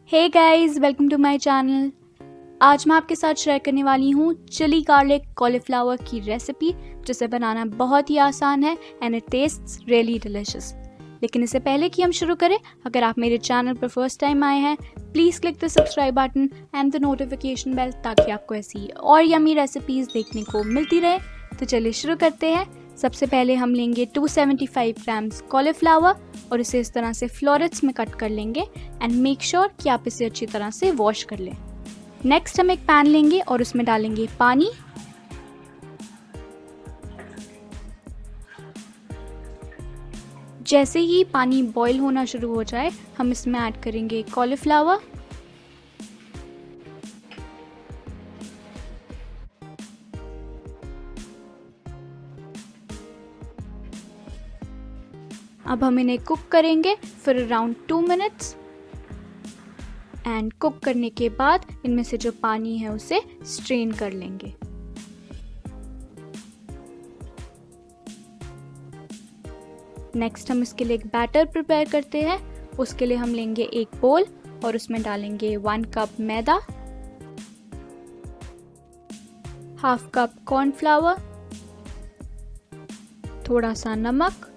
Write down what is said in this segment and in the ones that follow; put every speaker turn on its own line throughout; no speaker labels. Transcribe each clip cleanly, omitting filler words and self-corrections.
Hey guys, welcome to my channel. आज मैं आपके साथ शेयर करने वाली हूँ चिली गार्लिक कॉलीफ्लावर की रेसिपी, जिसे बनाना बहुत ही आसान है and it tastes really delicious. लेकिन इससे पहले कि हम शुरू करें, अगर आप मेरे चैनल पर फर्स्ट टाइम आए हैं, please click the subscribe button and the notification bell, ताकि आपको ऐसी और यमी रेसिपीज़ देखने को मिलती रहे। तो चलिए शुरू करते हैं। सबसे पहले हम लेंगे 275 ग्राम्स कॉलीफ्लावर और इसे इस तरह से फ्लोरेट्स में कट कर लेंगे एंड मेक श्योर कि आप इसे अच्छी तरह से वॉश कर लें। नेक्स्ट हम एक पैन लेंगे और उसमें डालेंगे पानी। जैसे ही पानी बॉईल होना शुरू हो जाए, हम इसमें ऐड करेंगे कॉलीफ्लावर। अब हम इन्हें कुक करेंगे for around 2 minutes and cook करने के बाद इनमें से जो पानी है उसे स्ट्रेन कर लेंगे। नेक्स्ट हम इसके लिए एक बैटर प्रिपेयर करते हैं। उसके लिए हम लेंगे एक बोल और उसमें डालेंगे 1 कप मैदा, हाफ कप कॉर्नफ्लावर, थोड़ा सा नमक,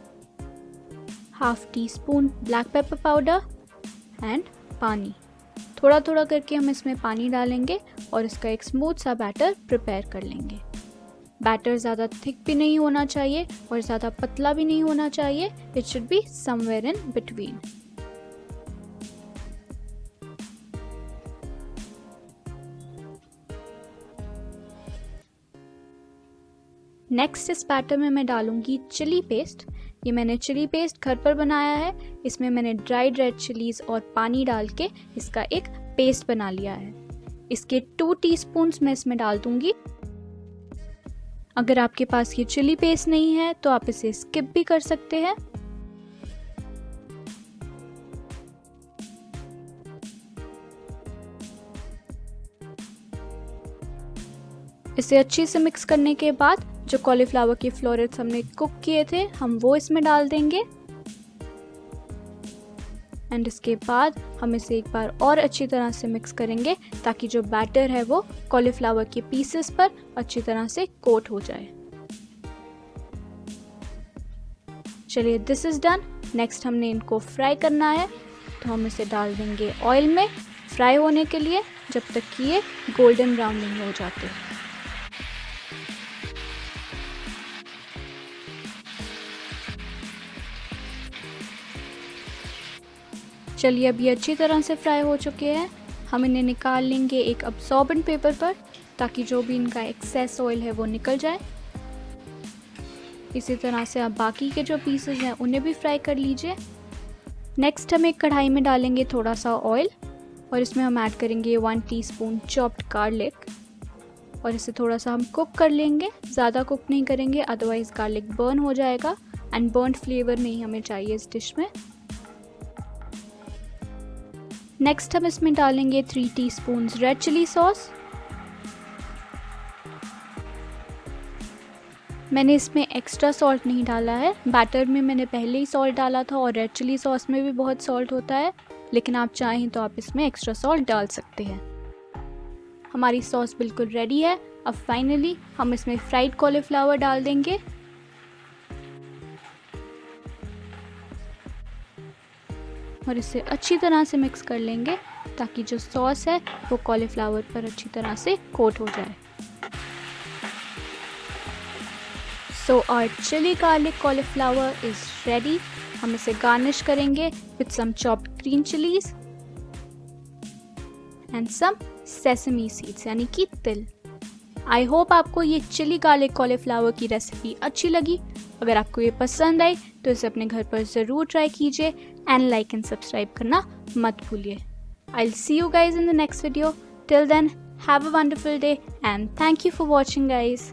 half tea spoon black pepper powder and पानी। थोड़ा थोड़ा करके हम इसमें पानी डालेंगे और इसका एक स्मूथ सा बैटर प्रिपेयर कर लेंगे। बैटर ज़्यादा थिक भी नहीं होना चाहिए और ज़्यादा पतला भी नहीं होना चाहिए। It should be somewhere in between. Next इस बैटर में मैं डालूंगी चिली पेस्ट। ये मैंने चिली पेस्ट घर पर बनाया है। इसमें मैंने ड्राइड रेड चिलीज और पानी डाल के इसका एक पेस्ट बना लिया है। इसके 2 टीस्पून्स मैं इसमें डाल दूंगी। अगर आपके पास ये चिली पेस्ट नहीं है तो आप इसे स्किप भी कर सकते हैं। इसे अच्छे से मिक्स करने के बाद जो कॉलीफ्लावर के फ्लोरेट्स हमने कुक किए थे, हम वो इसमें डाल देंगे एंड इसके बाद हम इसे एक बार और अच्छी तरह से मिक्स करेंगे ताकि जो बैटर है वो कॉलीफ्लावर के पीसेस पर अच्छी तरह से कोट हो जाए। चलिए, दिस इज डन। नेक्स्ट हमने इनको फ्राई करना है, तो हम इसे डाल देंगे ऑयल में फ्राई होने के लिए, जब तक कि ये गोल्डन ब्राउन नहीं हो जाते। चलिए, अब ये अच्छी तरह से फ्राई हो चुके हैं। हम इन्हें निकाल लेंगे एक अब्सॉर्बेंट पेपर पर, ताकि जो भी इनका एक्सेस ऑयल है वो निकल जाए। इसी तरह से आप बाकी के जो पीसेस हैं उन्हें भी फ्राई कर लीजिए। नेक्स्ट हम एक कढ़ाई में डालेंगे थोड़ा सा ऑयल और इसमें हम ऐड करेंगे 1 टीस्पून चॉप्ड गार्लिक और इसे थोड़ा सा हम कुक कर लेंगे। ज़्यादा कुक नहीं करेंगे, अदरवाइज गार्लिक बर्न हो जाएगा एंड बर्न फ्लेवर नहीं हमें चाहिए इस डिश में। नेक्स्ट हम इसमें डालेंगे 3 टीस्पून्स रेड चिली सॉस। मैंने इसमें एक्स्ट्रा सॉल्ट नहीं डाला है। बैटर में मैंने पहले ही सॉल्ट डाला था और रेड चिली सॉस में भी बहुत सॉल्ट होता है, लेकिन आप चाहें तो आप इसमें एक्स्ट्रा सॉल्ट डाल सकते हैं। हमारी सॉस बिल्कुल रेडी है। अब फाइनली हम इसमें फ्राइड कॉलीफ्लावर डाल देंगे और इसे अच्छी तरह से मिक्स कर लेंगे ताकि जो सॉस है वो कॉलीफ्लावर पर अच्छी तरह से कोट हो जाए। So our chilli garlic cauliflower is ready. हम इसे गार्निश करेंगे with some chopped green chillies and some sesame seeds, यानी कि तिल। आई होप आपको ये चिली गार्लिक कॉलीफ्लावर की रेसिपी अच्छी लगी। अगर आपको ये पसंद आई तो इसे अपने घर पर ज़रूर ट्राई कीजिए एंड लाइक एंड सब्सक्राइब करना मत भूलिए। I will see you guys in the next video. Till then, have a wonderful day and thank you for watching guys.